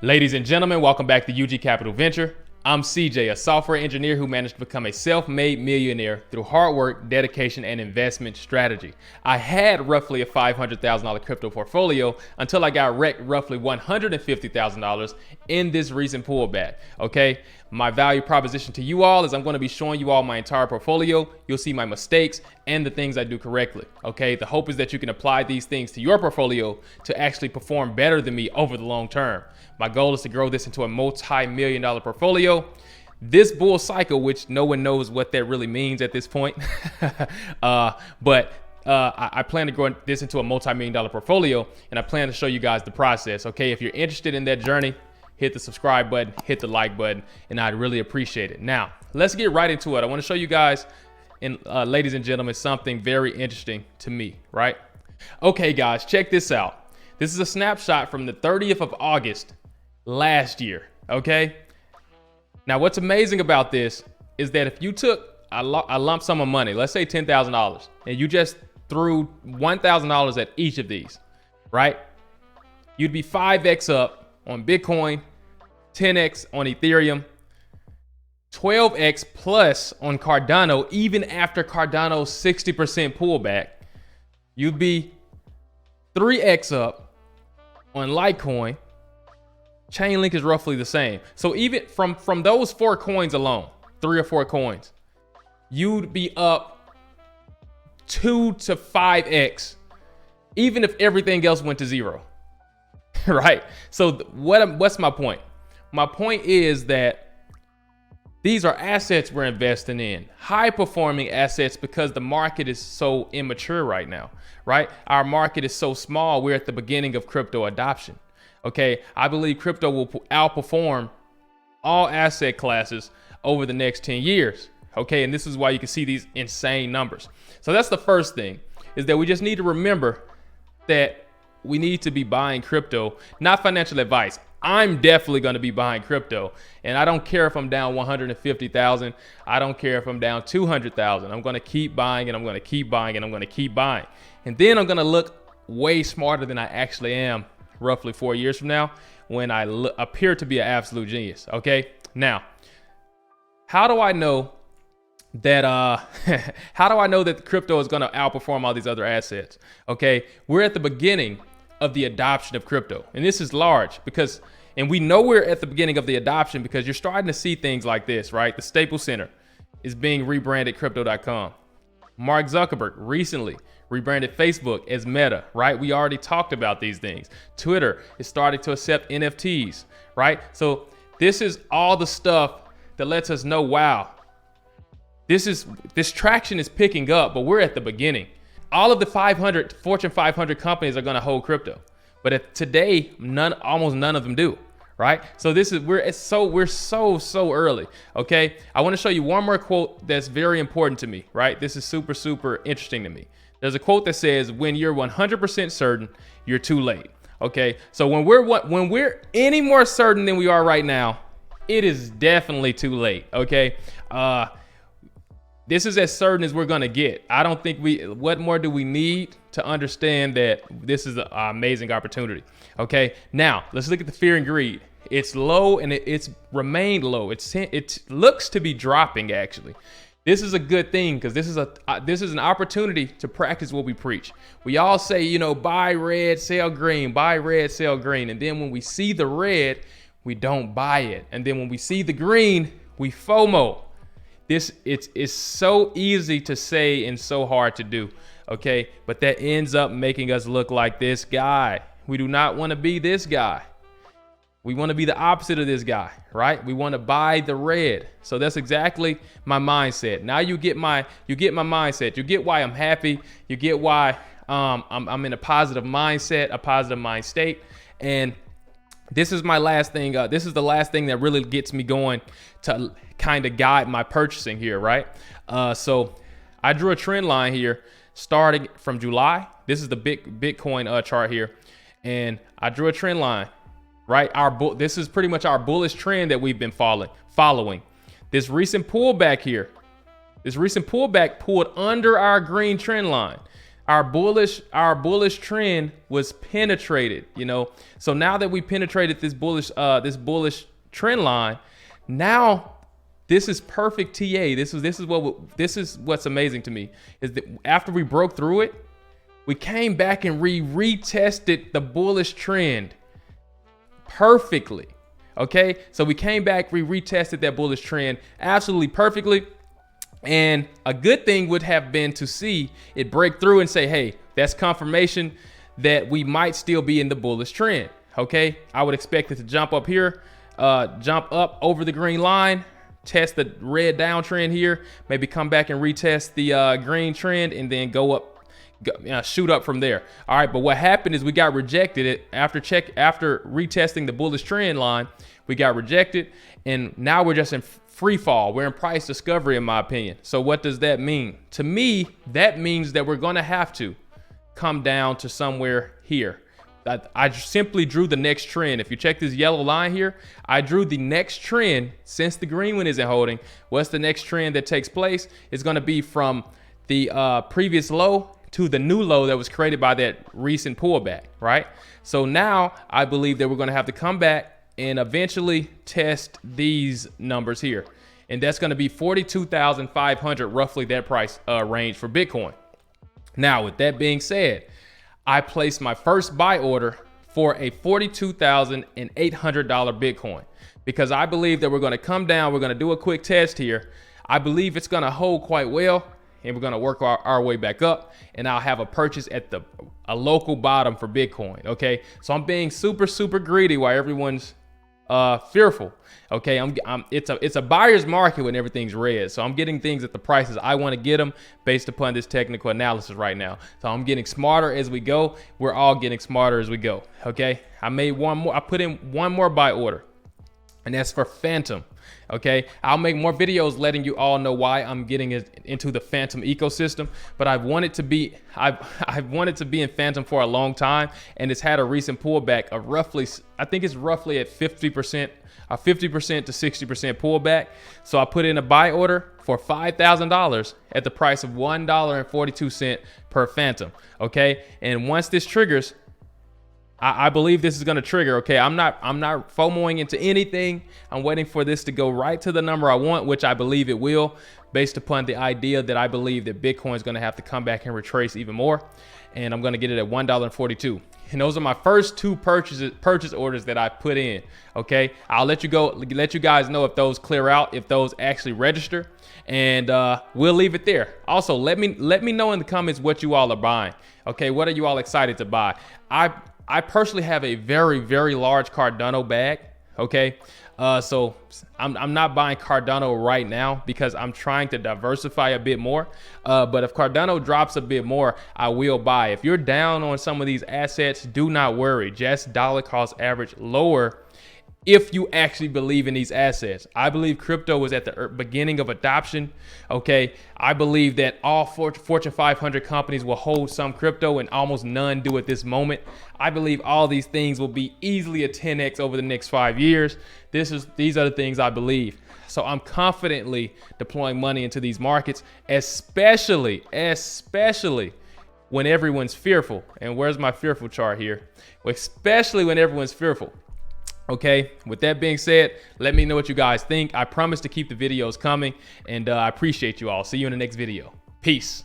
Ladies and gentlemen, welcome back to UG Capital Venture. I'm CJ, a software engineer who managed to become a self-made millionaire through hard work, dedication, and investment strategy. I had roughly a $500,000 crypto portfolio until I got wrecked roughly $150,000 in this recent pullback, okay? My value proposition to you all is I'm gonna be showing you all my entire portfolio. You'll see my mistakes and the things I do correctly, okay? The hope is that you can apply these things to your portfolio to actually perform better than me over the long term. My goal is to grow this into a multi-million dollar portfolio. This bull cycle, which no one knows what that really means at this point, but I plan to grow this into a multi-million dollar portfolio, and I plan to show you guys the process, okay? If you're interested in that journey, hit the subscribe button, hit the like button, and I'd really appreciate it. Now, let's get right into it. I want to show you guys, and ladies and gentlemen, something very interesting to me, right? Okay, guys, check this out. This is a snapshot from the 30th of August last year, okay? Now, what's amazing about this is that if you took a lump sum of money, let's say $10,000, and you just threw $1,000 at each of these, right? You'd be 5x up on Bitcoin, 10x on Ethereum, 12x plus on Cardano, even after Cardano's 60% pullback. You'd be 3x up on Litecoin. Chainlink is roughly the same. So even from those 4 coins alone, 3 or 4 coins, you'd be up 2 to 5x, even if everything else went to 0, right? So what's my point? My point is that these are assets we're investing in, high performing assets, because the market is so immature right now, right? Our market is so small. We're at the beginning of crypto adoption. Okay, I believe crypto will outperform all asset classes over the next 10 years. Okay, and this is why you can see these insane numbers. So that's the first thing, is that we just need to remember that we need to be buying crypto, not financial advice. I'm definitely going to be buying crypto, and I don't care if I'm down 150,000. I don't care if I'm down 200,000. I'm going to keep buying, and I'm going to keep buying, and I'm going to keep buying. And then I'm going to look way smarter than I actually am roughly 4 years from now, when I appear to be an absolute genius. Okay, now, how do I know that the crypto is going to outperform all these other assets? Okay, we're at the beginning of the adoption of crypto, and this is large because, and we know we're at the beginning of the adoption because you're starting to see things like this, right? The Staples Center is being rebranded crypto.com. Mark Zuckerberg recently rebranded Facebook as Meta, right? We already talked about these things. Twitter is starting to accept NFTs, right? So this is all the stuff that lets us know, wow, this traction is picking up, but we're at the beginning. All of the Fortune 500 companies are going to hold crypto, but today, almost none of them do, right? So we're so early. Okay, I want to show you one more quote that's very important to me, right? This is super interesting to me. There's a quote that says, when you're 100% certain, you're too late. Okay, so when we're any more certain than we are right now, it is definitely too late. Okay, this is as certain as we're gonna get. I don't think what more do we need to understand that this is an amazing opportunity? Okay, now let's look at the fear and greed. It's low, and it's remained low. It looks to be dropping, actually. This is a good thing, because this is an opportunity to practice what we preach. We all say, you know, buy red, sell green, buy red, sell green. And then when we see the red, we don't buy it. And then when we see the green, we FOMO. It's so easy to say and so hard to do, okay? But that ends up making us look like this guy. We do not want to be this guy. We want to be the opposite of this guy, right? We want to buy the red. So that's exactly my mindset. Now you get my mindset. You get why I'm happy. You get why I'm in a positive mindset, a positive mind state. And this is my last thing. This is the last thing that really gets me going to kind of guide my purchasing here, right? So I drew a trend line here starting from July. This is the Bitcoin chart here. And I drew a trend line. Right, this is pretty much our bullish trend that we've been following. This recent pullback here, pulled under our green trend line. our bullish trend was penetrated, you know. So now that we penetrated this bullish trend line, now this is perfect TA. This is what's amazing to me is that after we broke through it, we came back and retested the bullish trend perfectly. Okay, so we came back, we retested that bullish trend absolutely perfectly. And a good thing would have been to see it break through and say, hey, that's confirmation that we might still be in the bullish trend. Okay, I would expect it to jump up here, jump up over the green line, test the red downtrend here, maybe come back and retest the green trend, and then go up, shoot up from there. All right, but what happened is we got rejected after retesting the bullish trend line. We got rejected, and now we're just in free fall. We're in price discovery, in my opinion. So what does that mean? To me, that means that we're gonna have to come down to somewhere here. I simply drew the next trend. If you check this yellow line here, I drew the next trend since the green one isn't holding. What's the next trend that takes place? It's gonna be from the previous low to the new low that was created by that recent pullback, right? So now I believe that we're gonna have to come back and eventually test these numbers here. And that's gonna be 42,500, roughly that price range for Bitcoin. Now, with that being said, I placed my first buy order for a $42,800 Bitcoin because I believe that we're gonna come down, we're gonna do a quick test here. I believe it's gonna hold quite well, and we're gonna work our way back up, and I'll have a purchase at a local bottom for Bitcoin, okay? So I'm being super greedy while everyone's fearful. Okay, it's a buyer's market when everything's red. So I'm getting things at the prices I want to get them based upon this technical analysis right now. So I'm getting smarter as we go. We're all getting smarter as we go. Okay, I put in one more buy order, and that's for Phantom. Okay, I'll make more videos letting you all know why I'm getting into the Phantom ecosystem, but I've wanted to be in Phantom for a long time, and it's had a recent pullback of roughly, I think it's roughly at 50%, a 50% to 60% pullback. So I put in a buy order for $5,000 at the price of $1.42 per Phantom. Okay, and once this triggers, I believe this is going to trigger. Okay, I'm not FOMOing into anything. I'm waiting for this to go right to the number I want, which I believe it will, based upon the idea that I believe that Bitcoin is going to have to come back and retrace even more, and I'm going to get it at $1.42. And those are my first two purchase orders that I put in. Okay, I'll let you guys know if those clear out, if those actually register, and we'll leave it there. Also, let me know in the comments what you all are buying. Okay, what are you all excited to buy? I personally have a very large Cardano bag. Okay, so I'm not buying Cardano right now because I'm trying to diversify a bit more. But if Cardano drops a bit more, I will buy. If you're down on some of these assets, do not worry. Just dollar cost average lower if you actually believe in these assets. I believe crypto was at the beginning of adoption. Okay, I believe that all Fortune 500 companies will hold some crypto and almost none do at this moment. I believe all these things will be easily a 10x over the next 5 years. These are the things I believe. So I'm confidently deploying money into these markets, especially when everyone's fearful. And where's my fearful chart here? Well, especially when everyone's fearful. Okay, with that being said, let me know what you guys think. I promise to keep the videos coming, and I appreciate you all. See you in the next video. Peace.